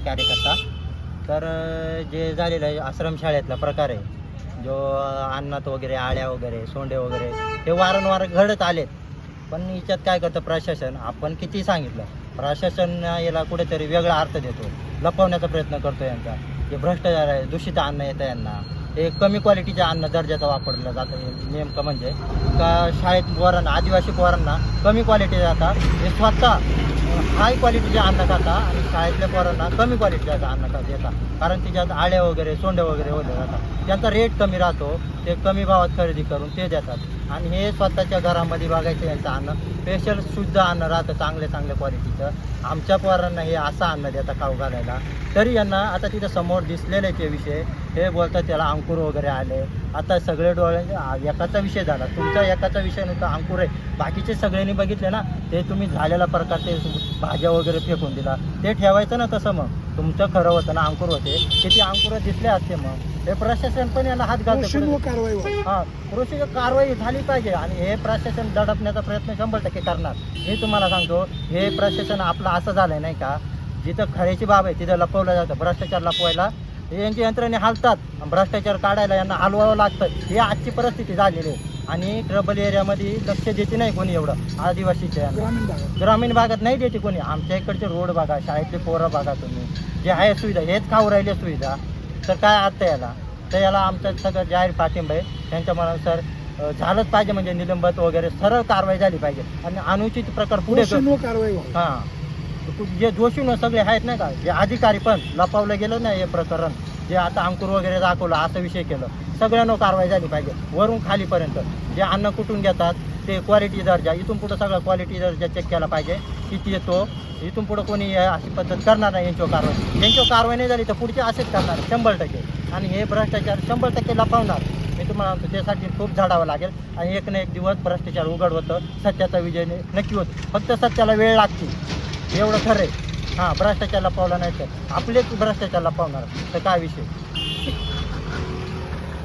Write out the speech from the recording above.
कार्यकर्ता तर जे झालेलं आहे आश्रमशाळेतला प्रकार आहे जो अन्नात वगैरे आळ्या वगैरे सोंडे वगैरे हे वारंवार घडत आलेत. पण याच्यात काय करतं प्रशासन, आपण किती सांगितलं प्रशासन याला कुठेतरी वेगळा अर्थ देतो, लपवण्याचा प्रयत्न करतो. यांचा जे भ्रष्टाचार आहे, दूषित अन्न येतं यांना, हे कमी क्वालिटीचे अन्न दर्जाचं वापरलं जातं. हे नेमकं म्हणजे का शाळेत पोरांना, आदिवासी पोरांना कमी क्वालिटी जातात, हे स्वतः हाय क्वालिटीचे अन्न खाता आणि शाळेतल्या पोरांना कमी क्वालिटीचं अन्न देतात. कारण त्याच्यात आळ्या वगैरे सोंडे वगैरे ओले जातात, त्यांचा रेट कमी राहतो, ते कमी भावात खरेदी करून ते देतात. आणि हे स्वतःच्या घरामध्ये बघायचं यांचं अन्न स्पेशल शुद्ध अन्न राहतं, चांगल्या क्वालिटीचं. आमच्या पोरांना हे असं अन्न देतात खाऊ घालायला. तरी यांना आता तिथं समोर दिसलेले ते विषय हे बोलतात त्याला अंकुर वगैरे आले. आता सगळे डोळे एकाचा विषय झाला, तुमचा एकाचा विषय नव्हता अंकुर आहे, बाकीचे सगळ्यांनी बघितले ना. ते तुम्ही झालेला प्रकार, ते भाज्या वगैरे फेकून दिला, ते ठेवायचं ना तसं. मग तुमचं खरं होतं ना, अंकुर होते, किती अंकुर दिसले असते. मग हे प्रशासन पण याला हात घालतं. हां, कृषी कारवाई झाली पाहिजे आणि हे प्रशासन दडपण्याचा प्रयत्न 100% करणार. मी तुम्हाला सांगतो, हे प्रशासन आपलं असं झालं नाही का, जिथं खऱ्याची बाब आहे तिथं लपवलं जातं. भ्रष्टाचार लपवायला यांची यंत्रणे हालतात, भ्रष्टाचार काढायला यांना हलवावं लागतं. ही आजची परिस्थिती झालेली आहे. आणि ट्रबल एरियामध्ये लक्ष देते नाही कोणी एवढं, आदिवासीच्या ग्रामीण भागात नाही देते कोणी. आमच्या इकडचे रोड बघा, शाळेतले पोरं बघा तुम्ही, जे आहे सुविधा हेच खाऊ राहिले सुविधा. तर काय अर्थ याला? तर याला आमचं सगळं जाहीर पाठिंबा आहे. त्यांच्या मनानुसार झालंच पाहिजे, म्हणजे निलंबत वगैरे सरळ कारवाई झाली पाहिजे आणि अनुचित प्रकार पुढे कारवाई. हां, जे दोषी सगळे आहेत नाही का, जे अधिकारी पण लपवलं गेलं नाही हे प्रकरण, जे आता अंकुर वगैरे दाखवलं असं विषय केलं, सगळ्यांना कारवाई झाली पाहिजे वरून खालीपर्यंत. जे अन्न कुठून घेतात ते क्वालिटी दर्जा, इथून पुढं सगळा क्वालिटी दर्जा चेक केला पाहिजे, किती येतो. इथून पुढं कोणी अशी पद्धत करणार नाही. यांच्यावर कारवाई नाही झाली तर पुढचे असेच करणार 100%. आणि हे भ्रष्टाचार 100% लपवणार. मी तुम्हाला म्हणतो त्यासाठी खूप झाडावं लागेल आणि एक ना एक दिवस भ्रष्टाचार उघड होतं, सत्याचा विजय नक्की होतो. फक्त सत्याला वेळ लागते, एवढं खरं आहे. हां, भ्रष्टाचार लपवला नाही तर आपलेच भ्रष्टाचार लपवणार तर काय विषय.